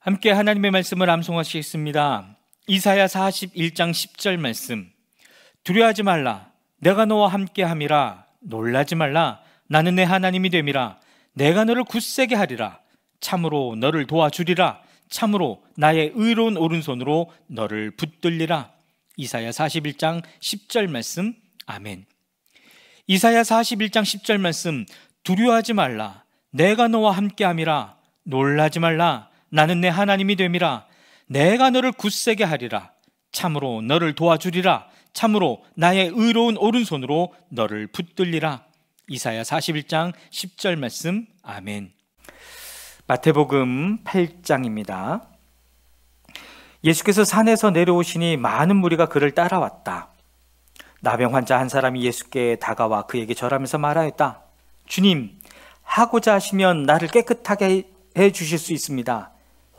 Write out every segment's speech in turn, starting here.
함께 하나님의 말씀을 암송하시겠습니다. 이사야 41장 10절 말씀. 두려워하지 말라. 내가 너와 함께 함이라. 놀라지 말라. 나는 내 하나님이 됨이라. 내가 너를 굳세게 하리라. 참으로 너를 도와주리라. 참으로 나의 의로운 오른손으로 너를 붙들리라. 이사야 41장 10절 말씀. 아멘. 이사야 41장 10절 말씀. 두려워하지 말라. 내가 너와 함께 함이라. 놀라지 말라. 나는 내 하나님이 됨이라. 내가 너를 굳세게 하리라. 참으로 너를 도와주리라. 참으로 나의 의로운 오른손으로 너를 붙들리라. 이사야 41장 10절 말씀. 아멘. 마태복음 8장입니다. 예수께서 산에서 내려오시니 많은 무리가 그를 따라왔다. 나병 환자 한 사람이 예수께 다가와 그에게 절하면서 말하였다. 주님, 하고자 하시면 나를 깨끗하게 해 주실 수 있습니다.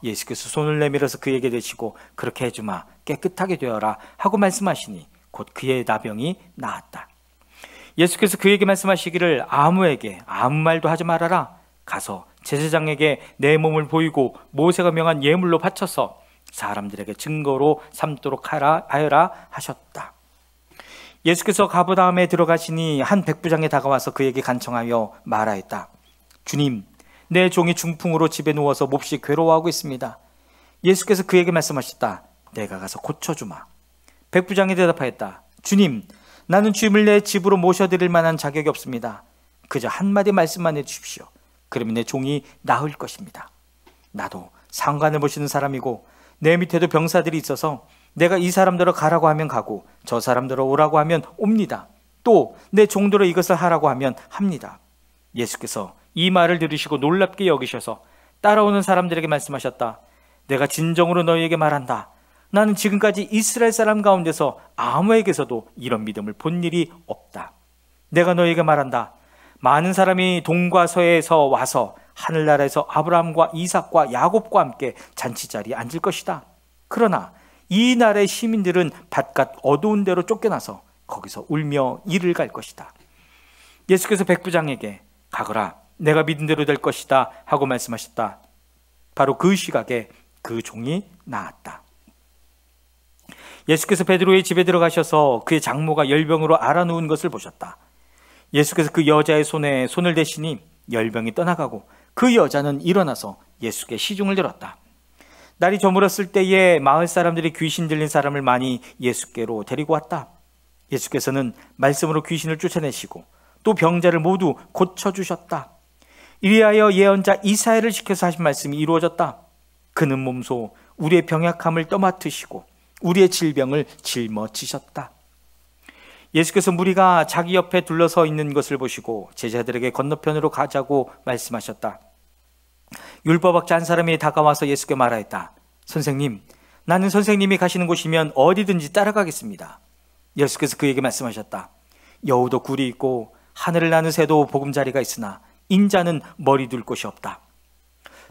예수께서 손을 내밀어서 그에게 대시고 그렇게 해주마, 깨끗하게 되어라 하고 말씀하시니 곧 그의 나병이 나았다. 예수께서 그에게 말씀하시기를 아무에게 아무 말도 하지 말아라. 가서 제사장에게 내 몸을 보이고 모세가 명한 예물로 바쳐서 사람들에게 증거로 삼도록 하여라 하셨다. 예수께서 가버나움에 들어가시니 한 백부장이 다가와서 그에게 간청하여 말하였다. 주님, 내 종이 중풍으로 집에 누워서 몹시 괴로워하고 있습니다. 예수께서 그에게 말씀하셨다. 내가 가서 고쳐주마. 백부장이 대답하였다. 주님, 나는 주임을 내 집으로 모셔드릴 만한 자격이 없습니다. 그저 한마디 말씀만 해주십시오. 그러면 내 종이 나을 것입니다. 나도 상관을 보시는 사람이고 내 밑에도 병사들이 있어서 내가 이 사람들을 가라고 하면 가고 저 사람들을 오라고 하면 옵니다. 또 내 종들로 이것을 하라고 하면 합니다. 예수께서 이 말을 들으시고 놀랍게 여기셔서 따라오는 사람들에게 말씀하셨다. 내가 진정으로 너희에게 말한다. 나는 지금까지 이스라엘 사람 가운데서 아무에게서도 이런 믿음을 본 일이 없다. 내가 너희에게 말한다. 많은 사람이 동과 서에서 와서 하늘나라에서 아브라함과 이삭과 야곱과 함께 잔치자리에 앉을 것이다. 그러나 이 나라의 시민들은 바깥 어두운 데로 쫓겨나서 거기서 울며 이를 갈 것이다. 예수께서 백부장에게 가거라, 내가 믿은 대로 될 것이다 하고 말씀하셨다. 바로 그 시각에 그 종이 나았다. 예수께서 베드로의 집에 들어가셔서 그의 장모가 열병으로 앓아누운 것을 보셨다. 예수께서 그 여자의 손에 손을 대시니 열병이 떠나가고 그 여자는 일어나서 예수께 시중을 들었다. 날이 저물었을 때에 마을 사람들이 귀신 들린 사람을 많이 예수께로 데리고 왔다. 예수께서는 말씀으로 귀신을 쫓아내시고 또 병자를 모두 고쳐주셨다. 이리하여 예언자 이사야를 시켜서 하신 말씀이 이루어졌다. 그는 몸소 우리의 병약함을 떠맡으시고 우리의 질병을 짊어지셨다. 예수께서 무리가 자기 옆에 둘러서 있는 것을 보시고 제자들에게 건너편으로 가자고 말씀하셨다. 율법학자 한 사람이 다가와서 예수께 말하였다. 선생님, 나는 선생님이 가시는 곳이면 어디든지 따라가겠습니다. 예수께서 그에게 말씀하셨다. 여우도 굴이 있고 하늘을 나는 새도 보금자리가 있으나 인자는 머리 둘 곳이 없다.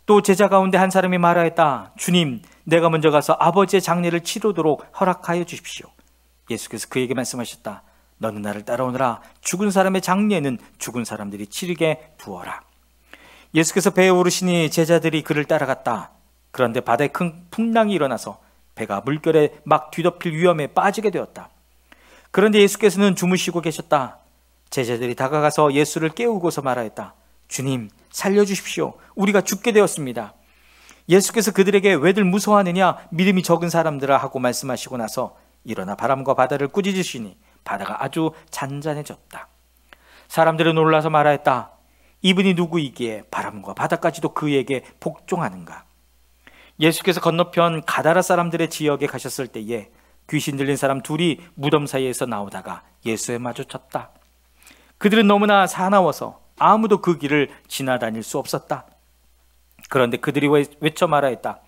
또 제자 가운데 한 사람이 말하였다. 주님, 내가 먼저 가서 아버지의 장례를 치르도록 허락하여 주십시오. 예수께서 그에게 말씀하셨다. 너는 나를 따라오너라. 죽은 사람의 장례는 죽은 사람들이 치르게 두어라. 예수께서 배에 오르시니 제자들이 그를 따라갔다. 그런데 바다에 큰 풍랑이 일어나서 배가 물결에 막 뒤덮일 위험에 빠지게 되었다. 그런데 예수께서는 주무시고 계셨다. 제자들이 다가가서 예수를 깨우고서 말하였다. 주님, 살려주십시오. 우리가 죽게 되었습니다. 예수께서 그들에게 왜들 무서워하느냐, 믿음이 적은 사람들아 하고 말씀하시고 나서 일어나 바람과 바다를 꾸짖으시니 바다가 아주 잔잔해졌다. 사람들은 놀라서 말하였다. 이분이 누구이기에 바람과 바다까지도 그에게 복종하는가. 예수께서 건너편 가다라 사람들의 지역에 가셨을 때에 귀신 들린 사람 둘이 무덤 사이에서 나오다가 예수에 마주쳤다. 그들은 너무나 사나워서 아무도 그 길을 지나다닐 수 없었다. 그런데 그들이 외쳐 말하였다.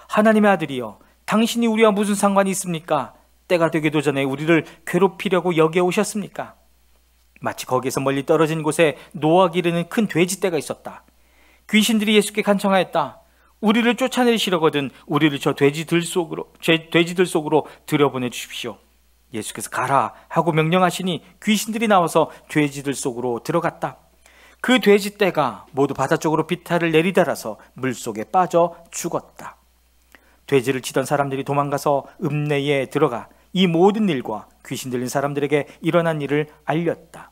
하나님의 아들이여, 당신이 우리와 무슨 상관이 있습니까? 때가 되기도 전에 우리를 괴롭히려고 여기에 오셨습니까? 마치 거기에서 멀리 떨어진 곳에 노아 기르는 큰 돼지떼가 있었다. 귀신들이 예수께 간청하였다. 우리를 쫓아내시려거든 우리를 저 돼지들 속으로 들여보내 주십시오. 예수께서 가라 하고 명령하시니 귀신들이 나와서 돼지들 속으로 들어갔다. 그 돼지떼가 모두 바다 쪽으로 비탈을 내리달아서 물속에 빠져 죽었다. 돼지를 치던 사람들이 도망가서 읍내에 들어가 이 모든 일과 귀신 들린 사람들에게 일어난 일을 알렸다.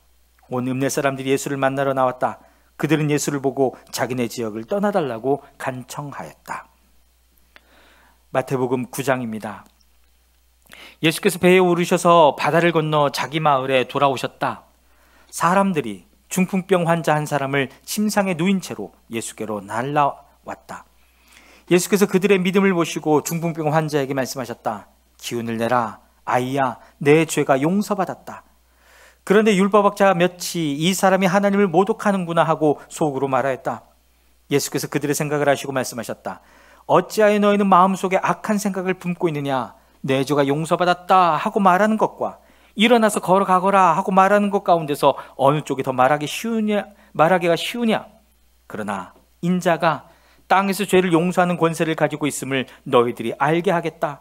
온 읍내 사람들이 예수를 만나러 나왔다. 그들은 예수를 보고 자기네 지역을 떠나달라고 간청하였다. 마태복음 9장입니다. 예수께서 배에 오르셔서 바다를 건너 자기 마을에 돌아오셨다. 사람들이 중풍병 환자 한 사람을 침상에 누인 채로 예수께로 날라왔다. 예수께서 그들의 믿음을 보시고 중풍병 환자에게 말씀하셨다. 기운을 내라. 아이야, 내 죄가 용서받았다. 그런데 율법학자 몇이 이 사람이 하나님을 모독하는구나 하고 속으로 말하였다. 예수께서 그들의 생각을 아시고 말씀하셨다. 어찌하여 너희는 마음속에 악한 생각을 품고 있느냐. 내 죄가 용서받았다 하고 말하는 것과 일어나서 걸어가거라 하고 말하는 것 가운데서 어느 쪽이 더 말하기가 쉬우냐. 그러나 인자가 땅에서 죄를 용서하는 권세를 가지고 있음을 너희들이 알게 하겠다.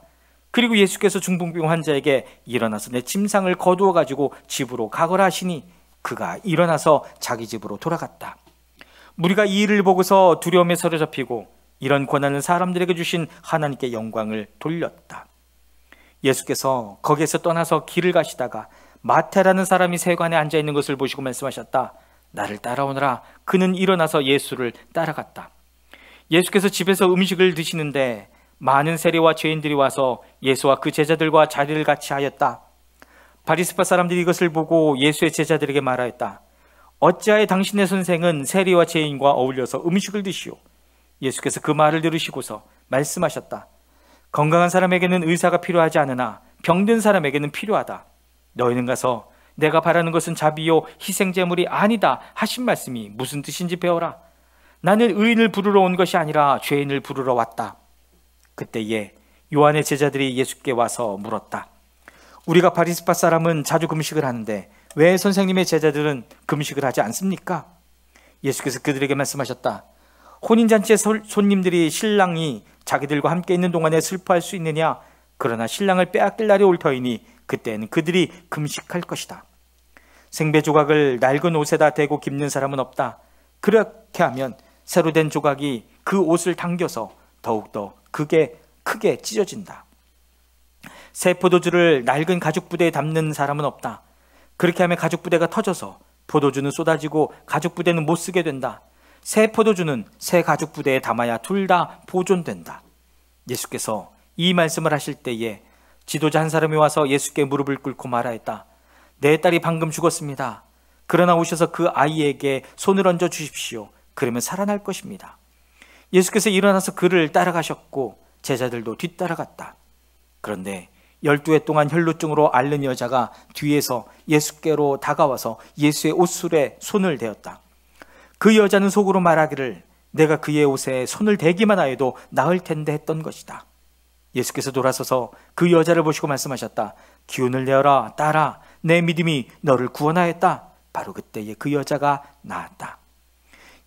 그리고 예수께서 중풍병 환자에게 일어나서 내 침상을 거두어 가지고 집으로 가거라 하시니 그가 일어나서 자기 집으로 돌아갔다. 무리가 이 일을 보고서 두려움에 사로잡히고 이런 권한을 사람들에게 주신 하나님께 영광을 돌렸다. 예수께서 거기에서 떠나서 길을 가시다가 마태라는 사람이 세관에 앉아 있는 것을 보시고 말씀하셨다. 나를 따라오너라. 그는 일어나서 예수를 따라갔다. 예수께서 집에서 음식을 드시는데 많은 세리와 죄인들이 와서 예수와 그 제자들과 자리를 같이 하였다. 바리새파 사람들이 이것을 보고 예수의 제자들에게 말하였다. 어찌하여 당신의 선생은 세리와 죄인과 어울려서 음식을 드시오? 예수께서 그 말을 들으시고서 말씀하셨다. 건강한 사람에게는 의사가 필요하지 않으나 병든 사람에게는 필요하다. 너희는 가서 내가 바라는 것은 자비요 희생제물이 아니다 하신 말씀이 무슨 뜻인지 배워라. 나는 의인을 부르러 온 것이 아니라 죄인을 부르러 왔다. 그때에 요한의 제자들이 예수께 와서 물었다. 우리가 바리새파 사람은 자주 금식을 하는데 왜 선생님의 제자들은 금식을 하지 않습니까? 예수께서 그들에게 말씀하셨다. 혼인잔치의 손님들이 신랑이 자기들과 함께 있는 동안에 슬퍼할 수 있느냐? 그러나 신랑을 빼앗길 날이 올 터이니 그때는 그들이 금식할 것이다. 생배 조각을 낡은 옷에다 대고 깁는 사람은 없다. 그렇게 하면 새로 된 조각이 그 옷을 당겨서 더욱더 크게 찢어진다. 새 포도주를 낡은 가죽 부대에 담는 사람은 없다. 그렇게 하면 가죽 부대가 터져서 포도주는 쏟아지고 가죽 부대는 못 쓰게 된다. 새 포도주는 새 가죽 부대에 담아야 둘 다 보존된다. 예수께서 이 말씀을 하실 때에 지도자 한 사람이 와서 예수께 무릎을 꿇고 말하였다. 내 딸이 방금 죽었습니다. 그러나 오셔서 그 아이에게 손을 얹어 주십시오. 그러면 살아날 것입니다. 예수께서 일어나서 그를 따라가셨고 제자들도 뒤따라갔다. 그런데 12해 동안 혈루증으로 앓는 여자가 뒤에서 예수께로 다가와서 예수의 옷술에 손을 대었다. 그 여자는 속으로 말하기를 내가 그의 옷에 손을 대기만 하여도 나을 텐데 했던 것이다. 예수께서 돌아서서 그 여자를 보시고 말씀하셨다. 기운을 내어라 딸아, 내 믿음이 너를 구원하였다. 바로 그때에 그 여자가 나았다.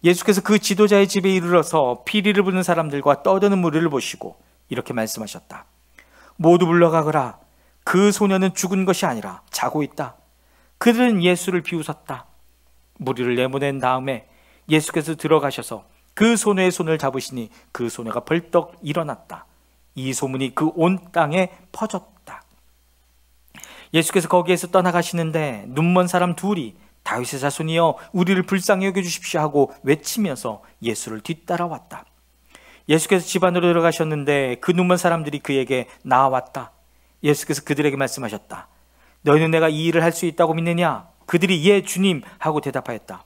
예수께서 그 지도자의 집에 이르러서 피리를 부는 사람들과 떠드는 무리를 보시고 이렇게 말씀하셨다. 모두 물러가거라. 그 소녀는 죽은 것이 아니라 자고 있다. 그들은 예수를 비웃었다. 무리를 내보낸 다음에 예수께서 들어가셔서 그 소녀의 손을 잡으시니 그 소녀가 벌떡 일어났다. 이 소문이 그 온 땅에 퍼졌다. 예수께서 거기에서 떠나가시는데 눈먼 사람 둘이 다윗의 자손이여 우리를 불쌍히 여겨주십시오 하고 외치면서 예수를 뒤따라왔다. 예수께서 집 안으로 들어가셨는데 그 눈먼 사람들이 그에게 나아왔다. 예수께서 그들에게 말씀하셨다. 너희는 내가 이 일을 할 수 있다고 믿느냐? 그들이 예 주님 하고 대답하였다.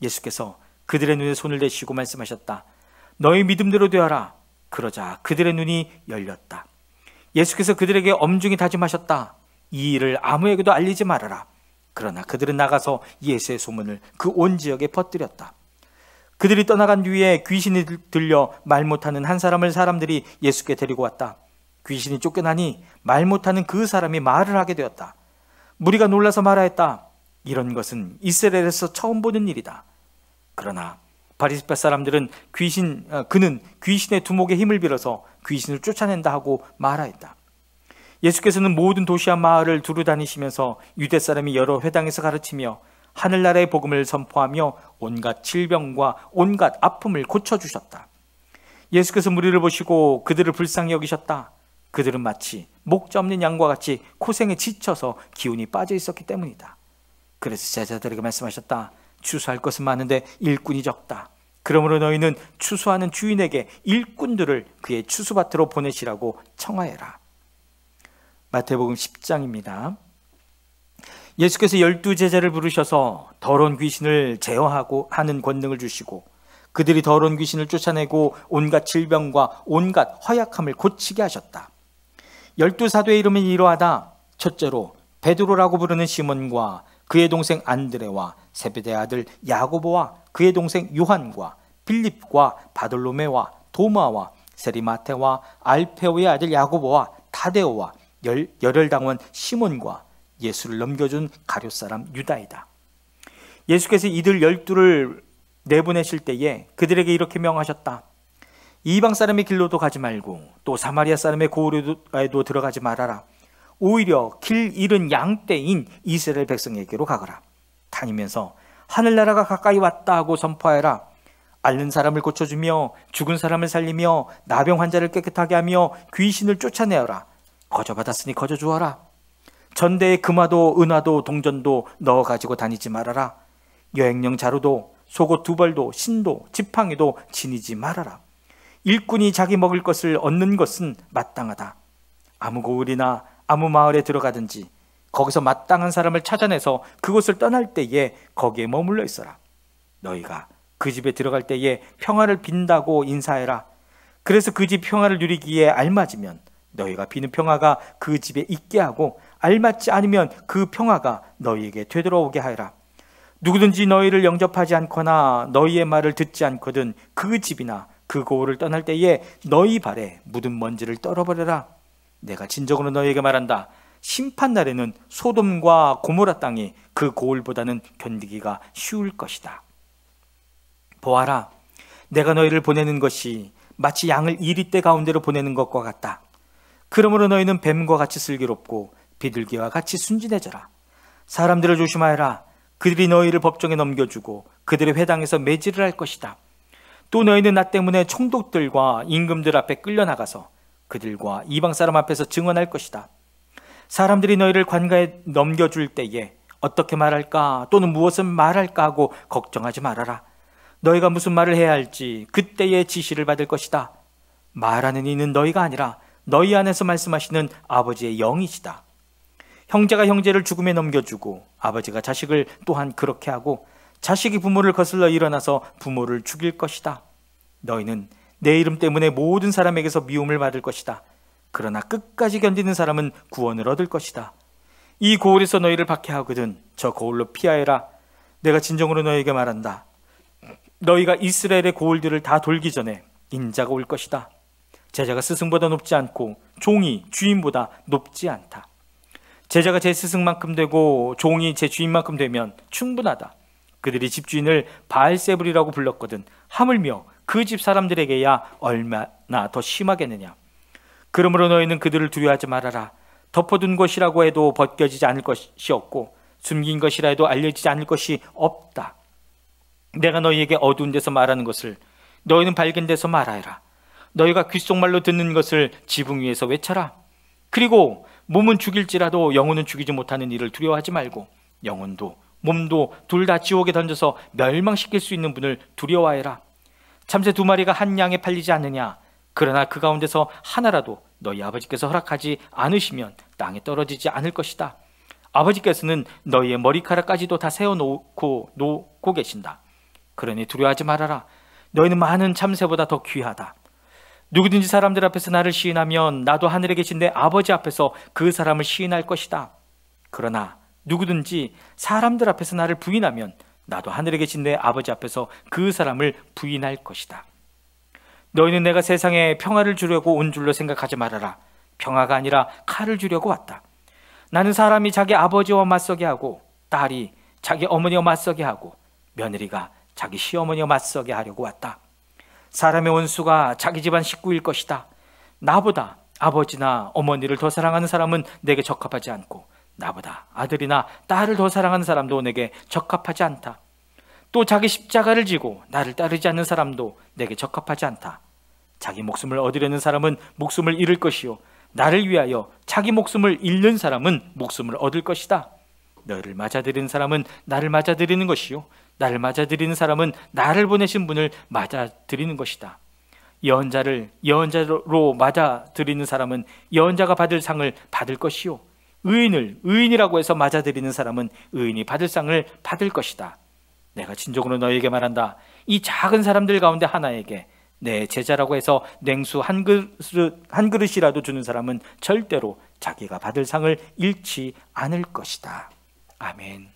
예수께서 그들의 눈에 손을 대시고 말씀하셨다. 너희 믿음대로 되어라. 그러자 그들의 눈이 열렸다. 예수께서 그들에게 엄중히 다짐하셨다. 이 일을 아무에게도 알리지 말아라. 그러나 그들은 나가서 예수의 소문을 그 온 지역에 퍼뜨렸다. 그들이 떠나간 뒤에 귀신이 들려 말 못하는 한 사람을 사람들이 예수께 데리고 왔다. 귀신이 쫓겨나니 말 못하는 그 사람이 말을 하게 되었다. 무리가 놀라서 말하였다. 이런 것은 이스라엘에서 처음 보는 일이다. 그러나 바리새파 사람들은 그는 귀신의 두목에 힘을 빌어서 귀신을 쫓아낸다 하고 말하였다. 예수께서는 모든 도시와 마을을 두루 다니시면서 유대 사람이 여러 회당에서 가르치며 하늘나라의 복음을 선포하며 온갖 질병과 온갖 아픔을 고쳐주셨다. 예수께서 무리를 보시고 그들을 불쌍히 여기셨다. 그들은 마치 목자 없는 양과 같이 고생에 지쳐서 기운이 빠져 있었기 때문이다. 그래서 제자들에게 말씀하셨다. 추수할 것은 많은데 일꾼이 적다. 그러므로 너희는 추수하는 주인에게 일꾼들을 그의 추수밭으로 보내시라고 청하여라. 마태복음 10장입니다. 예수께서 12제자를 부르셔서 더러운 귀신을 제어하고 하는 권능을 주시고 그들이 더러운 귀신을 쫓아내고 온갖 질병과 온갖 허약함을 고치게 하셨다. 12사도의 이름은 이러하다. 첫째로 베드로라고 부르는 시몬과 그의 동생 안드레와 세베대의 아들 야고보와 그의 동생 요한과 빌립과 바돌로메와 도마와 세리마테와 알페오의 아들 야고보와 타데오와 열혈당원 시몬과 예수를 넘겨준 가룟 사람 유다이다. 예수께서 이들 12를 내보내실 때에 그들에게 이렇게 명하셨다. 이방 사람의 길로도 가지 말고 또 사마리아 사람의 고을에도 들어가지 말아라. 오히려 길 잃은 양떼인 이스라엘 백성에게로 가거라. 다니면서 하늘나라가 가까이 왔다 하고 선포하여라. 앓는 사람을 고쳐주며 죽은 사람을 살리며 나병 환자를 깨끗하게 하며 귀신을 쫓아내어라. 거저 받았으니 거저 주어라. 전대에 금화도 은화도 동전도 넣어 가지고 다니지 말아라. 여행용 자루도 속옷 2벌도 신도 지팡이도 지니지 말아라. 일꾼이 자기 먹을 것을 얻는 것은 마땅하다. 아무 고을이나 아무 마을에 들어가든지 거기서 마땅한 사람을 찾아내서 그곳을 떠날 때에 거기에 머물러 있어라. 너희가 그 집에 들어갈 때에 평화를 빈다고 인사해라. 그래서 그 집 평화를 누리기에 알맞으면 너희가 비는 평화가 그 집에 있게 하고 알맞지 않으면 그 평화가 너희에게 되돌아오게 하여라. 누구든지 너희를 영접하지 않거나 너희의 말을 듣지 않거든 그 집이나 그 고을을 떠날 때에 너희 발에 묻은 먼지를 떨어버려라. 내가 진정으로 너희에게 말한다. 심판날에는 소돔과 고모라 땅이 그 고을보다는 견디기가 쉬울 것이다. 보아라, 내가 너희를 보내는 것이 마치 양을 이리떼 가운데로 보내는 것과 같다. 그러므로 너희는 뱀과 같이 슬기롭고 비둘기와 같이 순진해져라. 사람들을 조심하여라. 그들이 너희를 법정에 넘겨주고 그들의 회당에서 매질을 할 것이다. 또 너희는 나 때문에 총독들과 임금들 앞에 끌려나가서 그들과 이방 사람 앞에서 증언할 것이다. 사람들이 너희를 관가에 넘겨줄 때에 어떻게 말할까 또는 무엇을 말할까 하고 걱정하지 말아라. 너희가 무슨 말을 해야 할지 그때의 지시를 받을 것이다. 말하는 이는 너희가 아니라 너희 안에서 말씀하시는 아버지의 영이시다. 형제가 형제를 죽음에 넘겨주고 아버지가 자식을 또한 그렇게 하고 자식이 부모를 거슬러 일어나서 부모를 죽일 것이다. 너희는 내 이름 때문에 모든 사람에게서 미움을 받을 것이다. 그러나 끝까지 견디는 사람은 구원을 얻을 것이다. 이 고을에서 너희를 박해하거든 저 고을로 피하여라. 내가 진정으로 너희에게 말한다. 너희가 이스라엘의 고을들을 다 돌기 전에 인자가 올 것이다. 제자가 스승보다 높지 않고 종이 주인보다 높지 않다. 제자가 제 스승만큼 되고 종이 제 주인만큼 되면 충분하다. 그들이 집주인을 바알세불이라고 불렀거든 하물며 그 집 사람들에게야 얼마나 더 심하겠느냐. 그러므로 너희는 그들을 두려워하지 말아라. 덮어둔 것이라고 해도 벗겨지지 않을 것이 없고 숨긴 것이라 해도 알려지지 않을 것이 없다. 내가 너희에게 어두운 데서 말하는 것을 너희는 밝은 데서 말하여라. 너희가 귓속말로 듣는 것을 지붕 위에서 외쳐라. 그리고 몸은 죽일지라도 영혼은 죽이지 못하는 일을 두려워하지 말고 영혼도 몸도 둘 다 지옥에 던져서 멸망시킬 수 있는 분을 두려워해라. 참새 2마리가 한 양에 팔리지 않느냐. 그러나 그 가운데서 하나라도 너희 아버지께서 허락하지 않으시면 땅에 떨어지지 않을 것이다. 아버지께서는 너희의 머리카락까지도 다 세워놓고 계신다. 그러니 두려워하지 말아라. 너희는 많은 참새보다 더 귀하다. 누구든지 사람들 앞에서 나를 시인하면 나도 하늘에 계신 내 아버지 앞에서 그 사람을 시인할 것이다. 그러나 누구든지 사람들 앞에서 나를 부인하면 나도 하늘에 계신 내 아버지 앞에서 그 사람을 부인할 것이다. 너희는 내가 세상에 평화를 주려고 온 줄로 생각하지 말아라. 평화가 아니라 칼을 주려고 왔다. 나는 사람이 자기 아버지와 맞서게 하고 딸이 자기 어머니와 맞서게 하고 며느리가 자기 시어머니와 맞서게 하려고 왔다. 사람의 원수가 자기 집안 식구일 것이다. 나보다 아버지나 어머니를 더 사랑하는 사람은 내게 적합하지 않고 나보다 아들이나 딸을 더 사랑하는 사람도 내게 적합하지 않다. 또 자기 십자가를 지고 나를 따르지 않는 사람도 내게 적합하지 않다. 자기 목숨을 얻으려는 사람은 목숨을 잃을 것이요 나를 위하여 자기 목숨을 잃는 사람은 목숨을 얻을 것이다. 너를 맞아들이는 사람은 나를 맞아들이는 것이요 나를 맞아들이는 사람은 나를 보내신 분을 맞아들이는 것이다. 예언자를 예언자로 맞아들이는 사람은 예언자가 받을 상을 받을 것이요 의인을 의인이라고 해서 맞아들이는 사람은 의인이 받을 상을 받을 것이다. 내가 진정으로 너에게 말한다. 이 작은 사람들 가운데 하나에게 내 제자라고 해서 냉수 한 그릇이라도 주는 사람은 절대로 자기가 받을 상을 잃지 않을 것이다. 아멘.